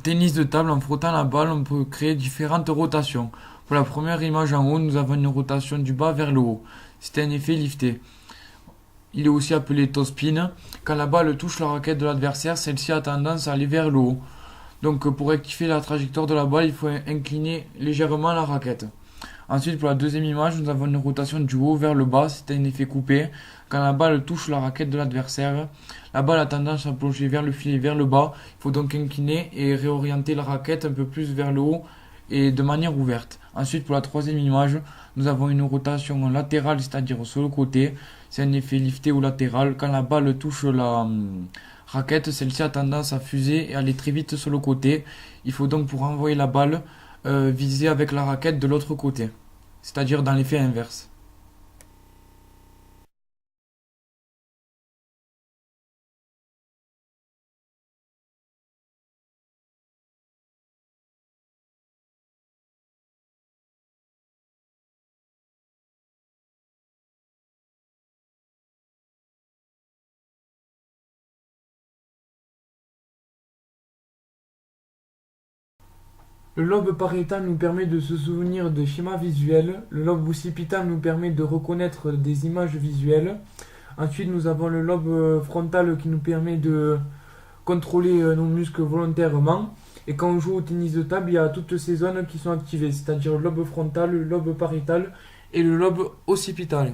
tennis de table, en frottant la balle, on peut créer différentes rotations. Pour la première image en haut, nous avons une rotation du bas vers le haut. C'est un effet lifté. Il est aussi appelé toe spin. Quand la balle touche la raquette de l'adversaire, celle-ci a tendance à aller vers le haut. Donc pour rectifier la trajectoire de la balle, il faut incliner légèrement la raquette. Ensuite, pour la deuxième image, nous avons une rotation du haut vers le bas. C'est un effet coupé. Quand la balle touche la raquette de l'adversaire, la balle a tendance à plonger vers le filet, vers le bas. Il faut donc incliner et réorienter la raquette un peu plus vers le haut et de manière ouverte. Ensuite, pour la troisième image, nous avons une rotation latérale, c'est-à-dire sur le côté. C'est un effet lifté ou latéral. Quand la balle touche la raquette, celle-ci a tendance à fuser et aller très vite sur le côté. Il faut donc, pour envoyer la balle, viser avec la raquette de l'autre côté, c'est-à-dire dans l'effet inverse. Le lobe pariétal nous permet de se souvenir de schémas visuels. Le lobe occipital nous permet de reconnaître des images visuelles. Ensuite, nous avons le lobe frontal qui nous permet de contrôler nos muscles volontairement. Et quand on joue au tennis de table, il y a toutes ces zones qui sont activées, c'est-à-dire le lobe frontal, le lobe pariétal et le lobe occipital.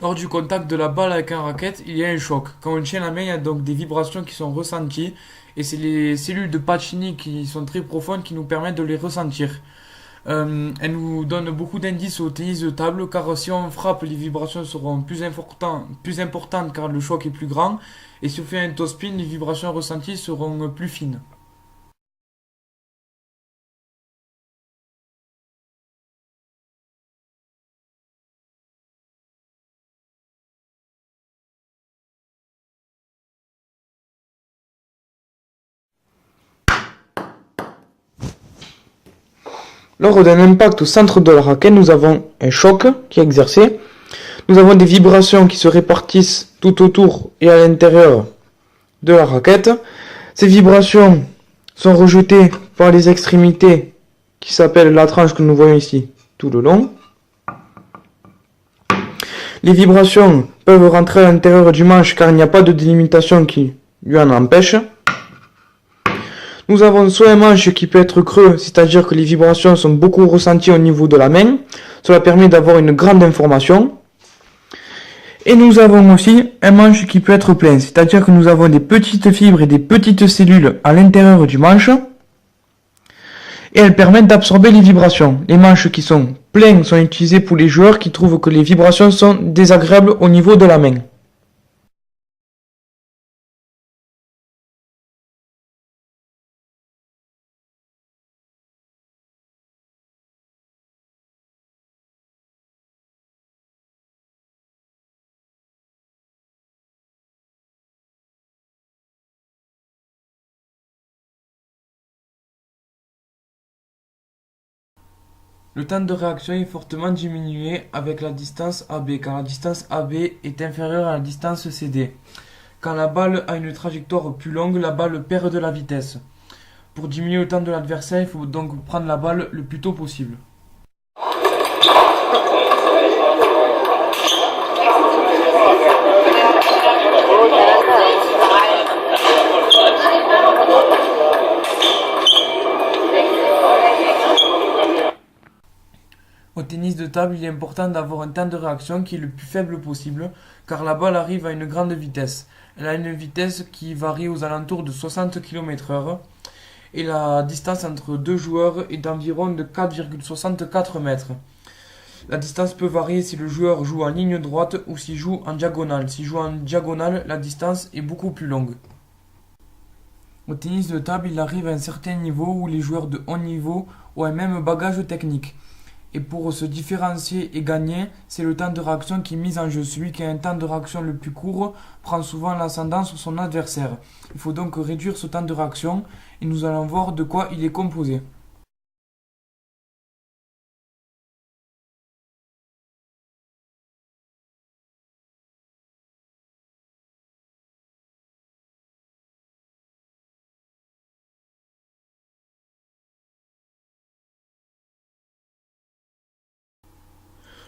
Lors du contact de la balle avec un raquette, il y a un choc. Quand on tient la main, il y a donc des vibrations qui sont ressenties. Et c'est les cellules de Pacini qui sont très profondes qui nous permettent de les ressentir. Elles nous donnent beaucoup d'indices au tennis de table car si on frappe, les vibrations seront plus importantes car le choc est plus grand. Et si on fait un toe spin, les vibrations ressenties seront plus fines. Lors d'un impact au centre de la raquette, nous avons un choc qui est exercé. Nous avons des vibrations qui se répartissent tout autour et à l'intérieur de la raquette. Ces vibrations sont rejetées par les extrémités qui s'appellent la tranche que nous voyons ici tout le long. Les vibrations peuvent rentrer à l'intérieur du manche car il n'y a pas de délimitation qui lui en empêche. Nous avons soit un manche qui peut être creux, c'est-à-dire que les vibrations sont beaucoup ressenties au niveau de la main. Cela permet d'avoir une grande information. Et nous avons aussi un manche qui peut être plein, c'est-à-dire que nous avons des petites fibres et des petites cellules à l'intérieur du manche. Et elles permettent d'absorber les vibrations. Les manches qui sont pleins sont utilisés pour les joueurs qui trouvent que les vibrations sont désagréables au niveau de la main. Le temps de réaction est fortement diminué avec la distance AB, car la distance AB est inférieure à la distance CD. Quand la balle a une trajectoire plus longue, la balle perd de la vitesse. Pour diminuer le temps de l'adversaire, il faut donc prendre la balle le plus tôt possible. Au tennis de table, il est important d'avoir un temps de réaction qui est le plus faible possible, car la balle arrive à une grande vitesse. Elle a une vitesse qui varie aux alentours de 60 km/h, et la distance entre deux joueurs est d'environ de 4,64 mètres. La distance peut varier si le joueur joue en ligne droite ou s'il joue en diagonale. S'il joue en diagonale, la distance est beaucoup plus longue. Au tennis de table, il arrive à un certain niveau où les joueurs de haut niveau ont un même bagage technique. Et pour se différencier et gagner, c'est le temps de réaction qui est mis en jeu. Celui qui a un temps de réaction le plus court prend souvent l'ascendant sur son adversaire. Il faut donc réduire ce temps de réaction et nous allons voir de quoi il est composé.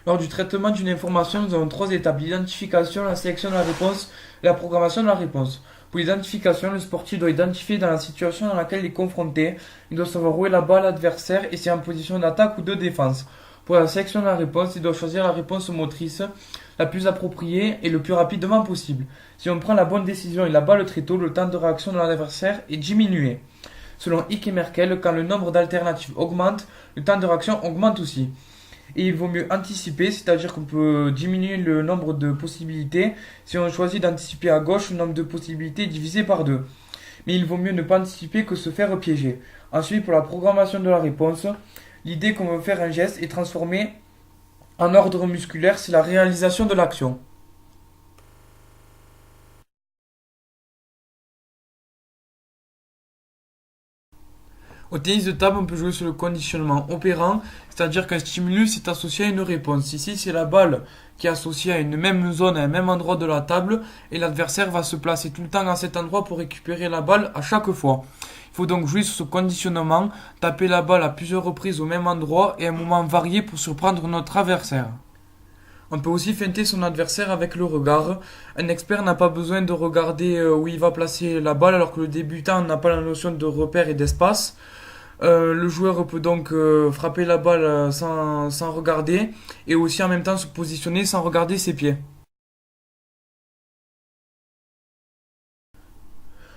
Lors du traitement d'une information, nous avons trois étapes: l'identification, la sélection de la réponse et la programmation de la réponse. Pour l'identification, le sportif doit identifier dans la situation dans laquelle il est confronté. Il doit savoir où est la balle adversaire et si est en position d'attaque ou de défense. Pour la sélection de la réponse, il doit choisir la réponse motrice la plus appropriée et le plus rapidement possible. Si on prend la bonne décision et la balle très tôt, le temps de réaction de l'adversaire est diminué. Selon Hick et Merkel, quand le nombre d'alternatives augmente, le temps de réaction augmente aussi. Et il vaut mieux anticiper, c'est-à-dire qu'on peut diminuer le nombre de possibilités. Si on choisit d'anticiper à gauche, le nombre de possibilités est divisé par 2. Mais il vaut mieux ne pas anticiper que se faire piéger. Ensuite, pour la programmation de la réponse, l'idée qu'on veut faire un geste est transformée en ordre musculaire, c'est la réalisation de l'action. Au tennis de table, on peut jouer sur le conditionnement opérant, c'est-à-dire qu'un stimulus est associé à une réponse. Ici, c'est la balle qui est associée à une même zone, à un même endroit de la table, et l'adversaire va se placer tout le temps à cet endroit pour récupérer la balle à chaque fois. Il faut donc jouer sur ce conditionnement, taper la balle à plusieurs reprises au même endroit et à un moment varié pour surprendre notre adversaire. On peut aussi feinter son adversaire avec le regard. Un expert n'a pas besoin de regarder où il va placer la balle alors que le débutant n'a pas la notion de repère et d'espace. Le joueur peut donc frapper la balle sans regarder et aussi en même temps se positionner sans regarder ses pieds.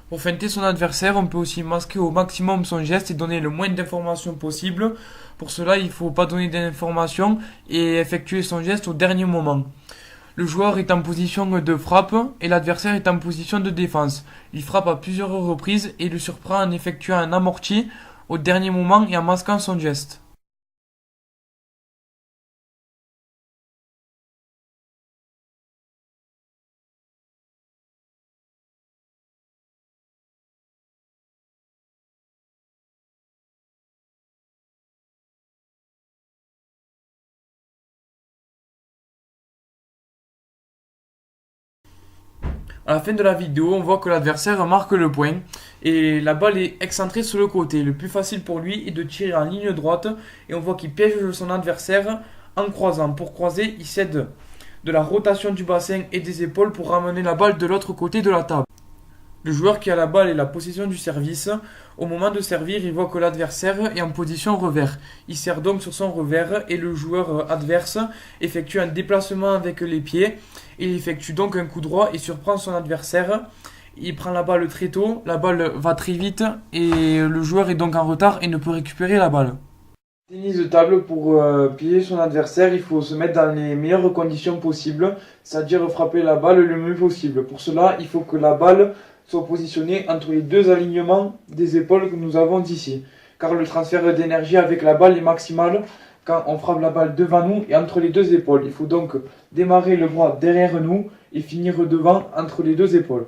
Pour feinter son adversaire, on peut aussi masquer au maximum son geste et donner le moins d'informations possible. Pour cela, il ne faut pas donner d'informations et effectuer son geste au dernier moment. Le joueur est en position de frappe et l'adversaire est en position de défense. Il frappe à plusieurs reprises et le surprend en effectuant un amorti au dernier moment et en masquant son geste. À la fin de la vidéo, on voit que l'adversaire marque le point et la balle est excentrée sur le côté. Le plus facile pour lui est de tirer en ligne droite et on voit qu'il piège son adversaire en croisant. Pour croiser, il cède de la rotation du bassin et des épaules pour ramener la balle de l'autre côté de la table. Le joueur qui a la balle et la possession du service, au moment de servir, il voit que l'adversaire est en position revers. Il sert donc sur son revers et le joueur adverse effectue un déplacement avec les pieds. Il effectue donc un coup droit et surprend son adversaire. Il prend la balle très tôt, la balle va très vite et le joueur est donc en retard et ne peut récupérer la balle. Tennis de table, pour piéger son adversaire, il faut se mettre dans les meilleures conditions possibles, c'est-à-dire frapper la balle le mieux possible. Pour cela, il faut que la balle soit positionnée entre les deux alignements des épaules que nous avons ici. Car le transfert d'énergie avec la balle est maximal quand on frappe la balle devant nous et entre les deux épaules. Il faut donc démarrer le bras derrière nous et finir devant entre les deux épaules.